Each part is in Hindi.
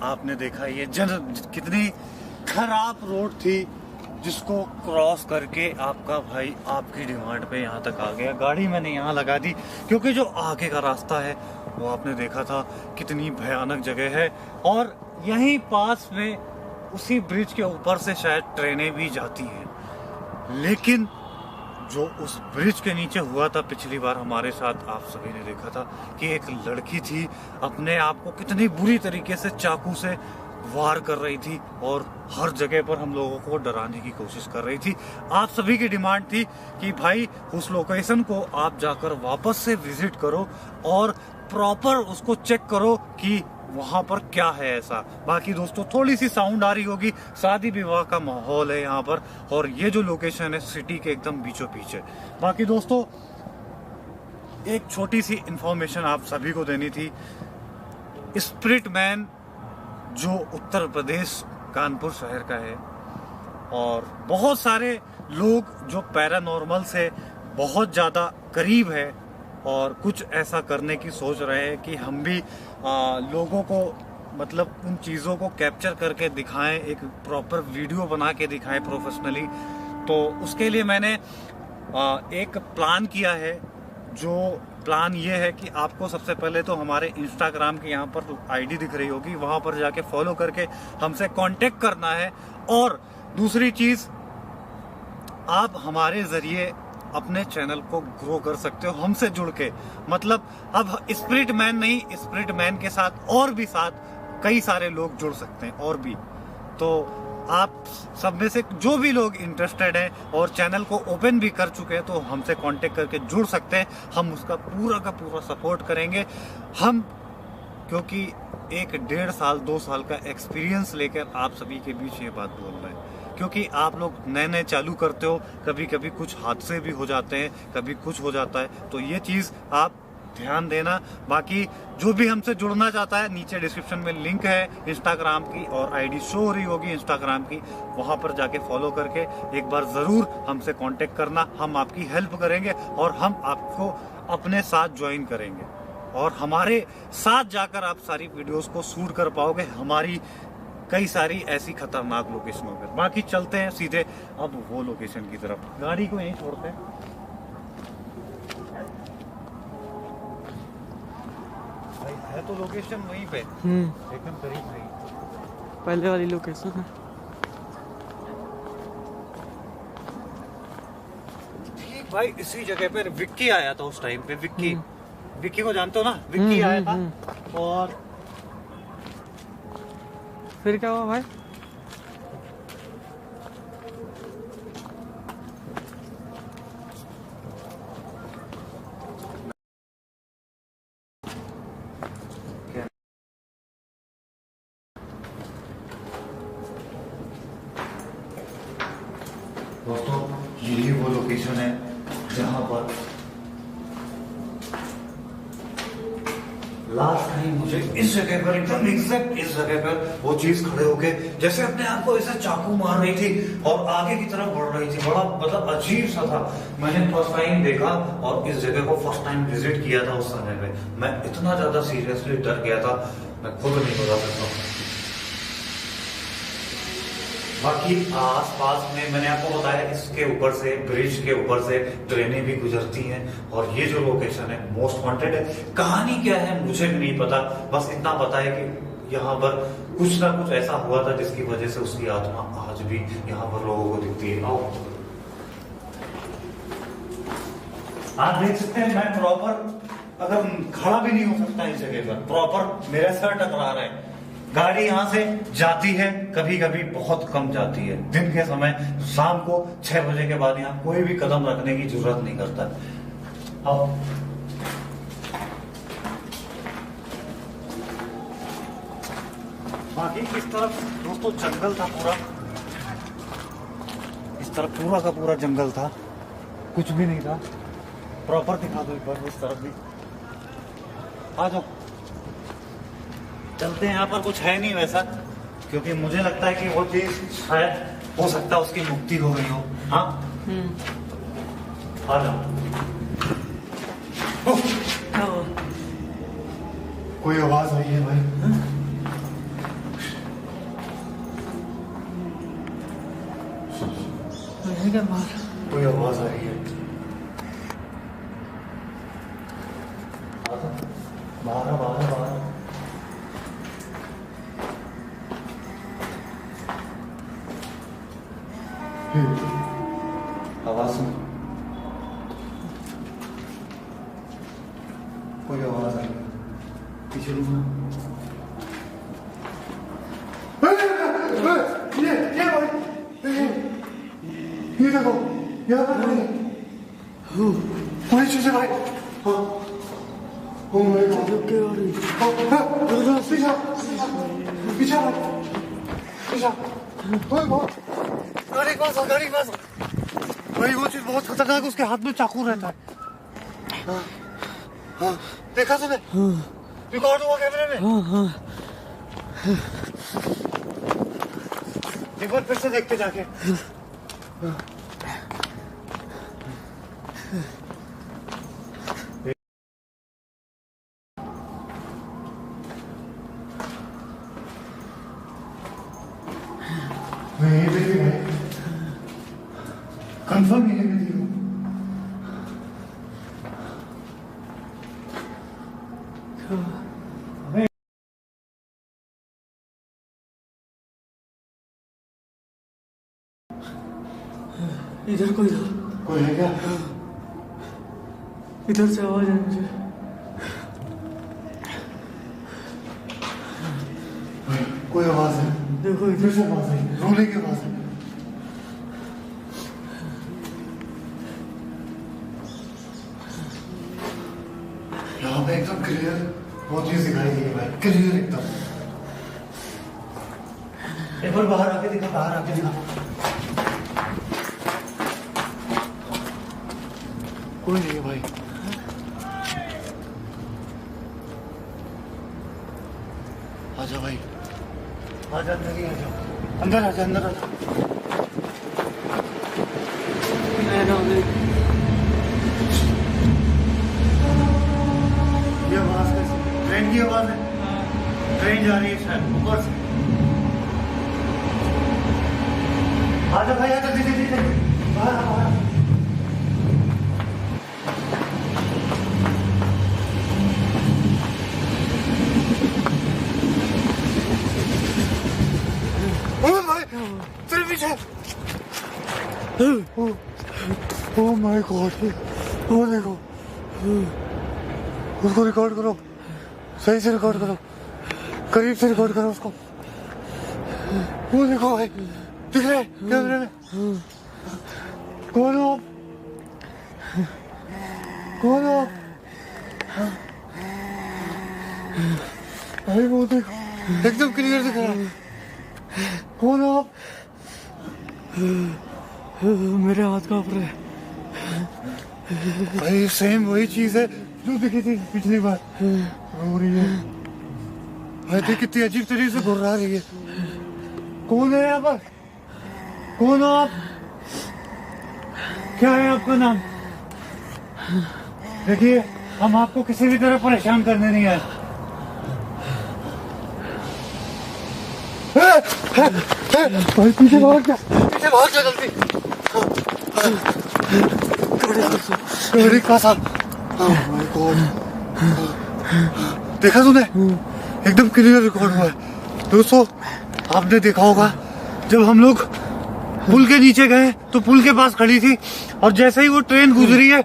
आपने देखा ये कितनी खराब रोड थी, जिसको क्रॉस करके आपका भाई आपकी डिमांड पे यहाँ तक आ गया। गाड़ी मैंने यहाँ लगा दी क्योंकि जो आगे का रास्ता है वो आपने देखा था कितनी भयानक जगह है, और यहीं पास में उसी ब्रिज के ऊपर से शायद ट्रेनें भी जाती हैं। लेकिन जो उस ब्रिज के नीचे हुआ था पिछली बार हमारे साथ, आप सभी ने देखा था कि एक लड़की थी अपने आप को कितनी बुरी तरीके से चाकू से वार कर रही थी और हर जगह पर हम लोगों को डराने की कोशिश कर रही थी। आप सभी की डिमांड थी कि भाई उस लोकेशन को आप जाकर वापस से विजिट करो और प्रॉपर उसको चेक करो कि वहां पर क्या है ऐसा। बाकी दोस्तों थोड़ी सी साउंड आ रही होगी, शादी विवाह का माहौल है यहाँ पर, और ये जो लोकेशन है सिटी के एकदम बीचों बीच है। बाकी दोस्तों एक छोटी सी इंफॉर्मेशन आप सभी को देनी थी। स्पिरिट मैन जो उत्तर प्रदेश कानपुर शहर का है, और बहुत सारे लोग जो पैरानॉर्मल से बहुत ज़्यादा करीब है और कुछ ऐसा करने की सोच रहे हैं कि हम भी लोगों को मतलब उन चीज़ों को कैप्चर करके दिखाएं, एक प्रॉपर वीडियो बना के दिखाएं प्रोफेशनली। तो उसके लिए मैंने एक प्लान किया है। जो प्लान ये है कि आपको सबसे पहले तो हमारे इंस्टाग्राम की यहाँ पर आईडी दिख रही होगी, वहाँ पर जाके फॉलो करके हमसे कांटेक्ट करना है। और दूसरी चीज़, आप हमारे ज़रिए अपने चैनल को ग्रो कर सकते हो हमसे जुड़ के। मतलब अब स्पिरिट मैन नहीं, स्पिरिट मैन के साथ और भी साथ कई सारे लोग जुड़ सकते हैं और भी। तो आप सब में से जो भी लोग इंटरेस्टेड हैं और चैनल को ओपन भी कर चुके हैं तो हमसे कांटेक्ट करके जुड़ सकते हैं। हम उसका पूरा का पूरा सपोर्ट करेंगे। हम क्योंकि 1-1.5 साल 2 साल का एक्सपीरियंस लेकर आप सभी के बीच ये बात बोल रहे हैं, क्योंकि आप लोग नए नए चालू करते हो, कभी कभी कुछ हादसे भी हो जाते हैं, कभी कुछ हो जाता है, तो ये चीज़ आप ध्यान देना। बाकी जो भी हमसे जुड़ना चाहता है, नीचे डिस्क्रिप्शन में लिंक है इंस्टाग्राम की और आईडी शो हो रही होगी इंस्टाग्राम की, वहां पर जाके फॉलो करके एक बार ज़रूर हमसे कांटेक्ट करना। हम आपकी हेल्प करेंगे और हम आपको अपने साथ ज्वाइन करेंगे और हमारे साथ जाकर आप सारी वीडियोस को शूट कर पाओगे हमारी कई सारी ऐसी खतरनाक लोकेशनों पर। बाकी चलते हैं सीधे अब वो लोकेशन की तरफ, गाड़ी को यहीं छोड़ते हैं। भाई है तो लोकेशन वहीं पे, एकदम करीब नहीं, पहले वाली लोकेशन है। ठीक भाई, इसी जगह पे विक्की आया था उस टाइम पे। विक्की को जानते हो ना, विक्की आया था। और फिर क्या हुआ भाई? दोस्तों यही वो लोकेशन है जहां पर लास्ट टाइम मुझे इस जगह पर, एकदम एग्जैक्ट इस जगह पर वो चीज खड़े होके जैसे अपने आप को ऐसे चाकू मार रही थी और आगे की तरफ बढ़ रही थी। बड़ा मतलब अजीब सा था। मैंने फर्स्ट टाइम देखा और इस जगह को फर्स्ट टाइम विजिट किया था उस समय पे। मैं इतना ज्यादा सीरियसली डर गया था, मैं खुद नहीं बता सकता। बाकी आसपास में मैंने आपको बताया, इसके ऊपर से, ब्रिज के ऊपर से ट्रेनें भी गुजरती हैं और ये जो लोकेशन है मोस्ट वांटेड है। कहानी क्या है मुझे भी नहीं पता, बस इतना पता है कि यहाँ पर कुछ ना कुछ ऐसा हुआ था जिसकी वजह से उसकी आत्मा आज भी यहाँ पर लोगों को दिखती है। आओ आप देख सकते हैं, मैं प्रॉपर अगर खड़ा भी नहीं हो सकता इस जगह पर, प्रॉपर मेरा सर टकरा रहा है। गाड़ी यहाँ से जाती है, कभी कभी बहुत कम जाती है दिन के समय। शाम को 6 बजे के बाद यहाँ कोई भी कदम रखने की जरूरत नहीं करता। अब बाकी इस तरफ दोस्तों जंगल था पूरा, इस तरफ पूरा का पूरा जंगल था, कुछ भी नहीं था। प्रॉपर दिखा दो एक बार इस तरफ भी, आ जाओ। चलते हैं, यहाँ पर कुछ है नहीं वैसा, क्योंकि मुझे लगता है कि वो चीज शायद हो सकता है उसकी मुक्ति हो गई हो। हाँ आ जाओ। कोई आवाज आई है भाई? है क्या बाहर? कोई आवाज आ रही है। बाहर बाहर बाहर। आवाज सुन, कोई आवाज आ रही है पीछे। ये देखो यहाँ पर कोई चीज है भाई। ओ माय गॉड, क्या हो रही है? पीछा पीछा पीछा। गाड़ी के पास, गाड़ी के पास भाई। वो चीज बहुत खतरनाक है, उसके हाथ में चाकू रहता है। हाँ, देखा तूने? रिकॉर्ड हुआ कैमरे में। हाँ। एक बार फिर से देखते जाके। नहीं देखिए भाई, कंफर्म ये नहीं देखिए। इधर कोई था। कोई है क्या? इधर से आवाज आई मुझे। भाई कोई आवाज है, देखो इधर से आवाज है, रोने की आवाज है। यहाँ पे एकदम क्लियर वो चीज दिखाई दी है भाई, क्लियर एकदम। एक बार बाहर आके दिखा, बाहर आके दिखा। कोई नहीं है भाई। आजा भाई, आजा, अंदर ही आजा, अंदर आजा, अंदर आजा। ये आवाज कैसे? ट्रेन की आवाज है। ट्रेन जा रही है शायद ऊपर से। आजा भाई, आजा, जल्दी जल्दी जल्दी, बाहर आ, बाहर आ। तेरे पीछे। ओह माय गॉड, वो देखो, उसको रिकॉर्ड करो, सही से रिकॉर्ड करो, करीब से रिकॉर्ड करो उसको। वो देखो भाई, दिख रहे कैमरे में। कौन हो आप? कौन हो आप? भाई वो देखो, एकदम क्लियर दिख रहा है। कौन हो आप? मेरे हाथ कांप रहे हैं। भाई सेम वही चीज है जो दिखी थी पिछली बार। रो रही है भाई, देख कितनी अजीब तरीके से घुर्रा रही है। कौन है यहाँ पर? कौन हो आप? क्या है आपका नाम? देखिए, हम आपको किसी भी तरह परेशान करने नहीं आए। भाई पीछे भाग जा, पीछे भाग जा जल्दी। गाड़ी का साथ। देखा तूने? एकदम क्लियर रिकॉर्ड हुआ है। दोस्तों, आपने देखा होगा जब हम लोग पुल के नीचे गए तो पुल के पास खड़ी थी, और जैसे ही वो ट्रेन गुजरी है,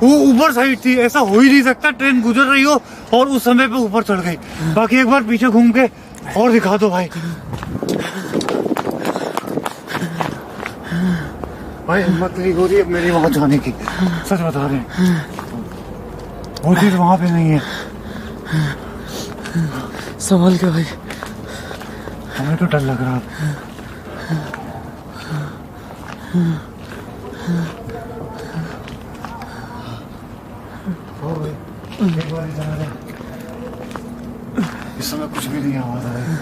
वो ऊपर साइड थी। ऐसा हो ही नहीं सकता ट्रेन गुजर रही हो और उस समय पे ऊपर चढ़ गई। बाकी एक बार पीछे घूम के और दिखा दो भाई। भाई हिम्मत नहीं हो रही है मेरी वहां जाने की, सच बता रहे हैं। वो चीज वहां पे नहीं है। संभाल के भाई, हमें तो डर लग रहा है। एक बार ही जाना है। इस समय कुछ भी नहीं आवाज आ रही है।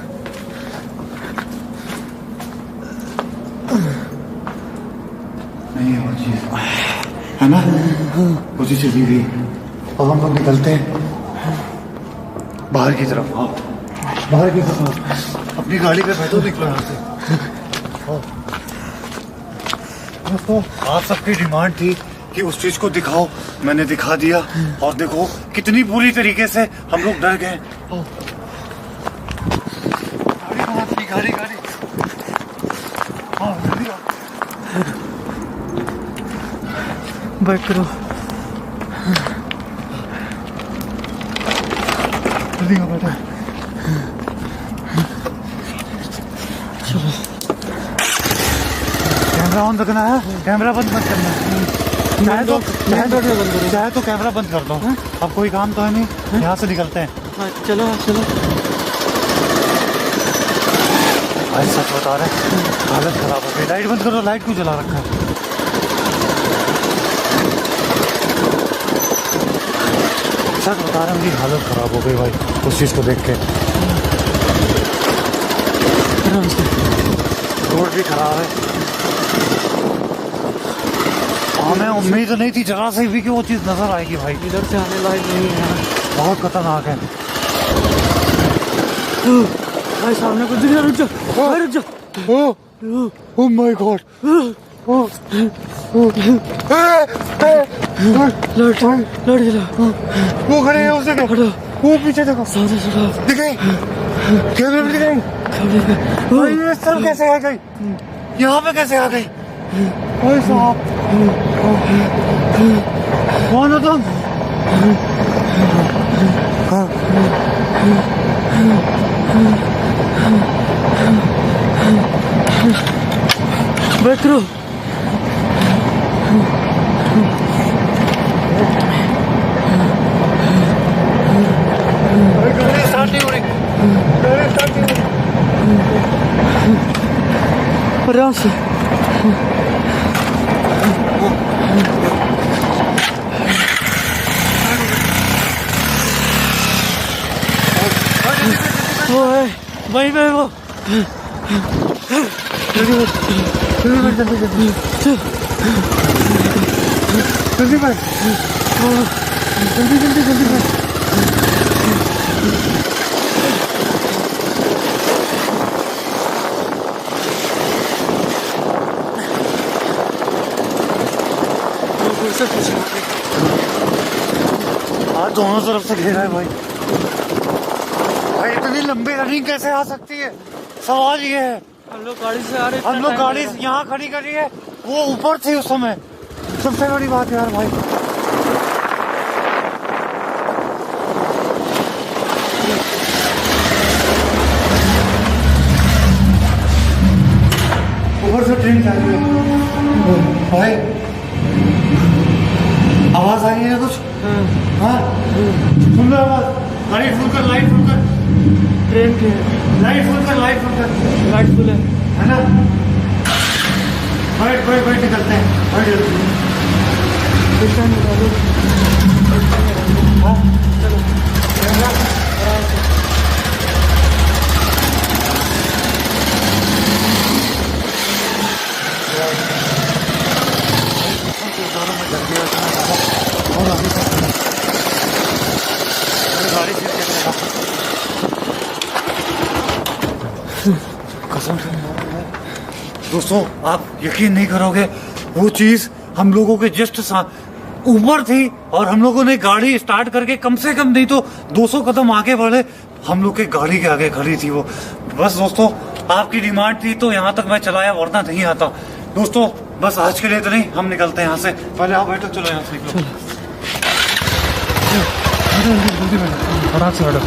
नहीं है वो चीज, है ना? वो चीज चली गई। अब हम लोग निकलते हैं बाहर की तरफ। हाँ, बाहर की तरफ। अपनी गाड़ी पे बैठो, निकलो यहाँ से। दोस्तों आप सबकी डिमांड थी कि उस चीज को दिखाओ, मैंने दिखा दिया। और देखो कितनी बुरी तरीके से हम लोग डर गए। गाड़ी गाड़ी हाँ जल्दी आओ। बैक करो। जल्दी आओ बेटा। कैमरा ऑन रखना है, कैमरा बंद मत करना। चाहे तो कैमरा बंद कर दो। अब कोई काम तो है नहीं, यहाँ से निकलते हैं। चलो चलो। भाई सच बता रहे हालत खराब हो गई। लाइट बंद करो, लाइट क्यों जला रखा है? सच बता रहे मेरी हालत खराब हो गई भाई उस चीज को देख के। रोड भी खराब है। हमें उम्मीद नहीं थी जरा से भी कि वो चीज नजर आएगी भाई। इधर से आने लायक नहीं है, बहुत खतरनाक है भाई। सामने कुछ दिख रहा है, रुक जा भाई, रुक जा। Oh my God. लाइट जला। वो खड़े हैं उस जगह, वो पीछे देखो, सामने चला दिख रही कैमरे में, दिख रही भाई। ये सब कैसे आ गई यहाँ पे, कैसे आ गई भाई साहब? कौन हो तुम? बैक करो। आराम से। वो है वहीं पे वो। जल्दी भाई, जल्दी भाई। आज दोनों तरफ से घेरा है भाई। भाई इतनी लंबी रनिंग कैसे आ सकती है, सवाल ये है। हम लोग गाड़ी से आ रहे, हम लोग गाड़ी यहाँ खड़ी करी है, वो ऊपर थी उस समय। सबसे बड़ी बात यार भाई, ऊपर से ट्रेन जा रही है भाई। आवाज आ रही है कुछ? हाँ सुन लो आवाज। लाइट फुल कर, लाइट फुल कर। ट्रेन के लाइट फुल कर, लाइट फुल कर। लाइट फुल है ना? बैठ निकलते हैं। बैठ हाँ चलो गाड़ी कसम से दोस्तों आप यकीन नहीं करोगे, वो चीज हम लोगों के जस्ट ऊपर थी और हम लोगों ने गाड़ी स्टार्ट करके कम से कम नहीं तो 200 कदम आगे बढ़े, हम लोग के गाड़ी के आगे खड़ी थी वो। बस दोस्तों आपकी डिमांड थी तो यहाँ तक मैं चलाया, वरना नहीं आता। दोस्तों बस आज के लिए तो नहीं, हम निकलते हैं यहाँ से। पहले आप बैठो, चलो यहाँ से निकलो। आराम से बैठो।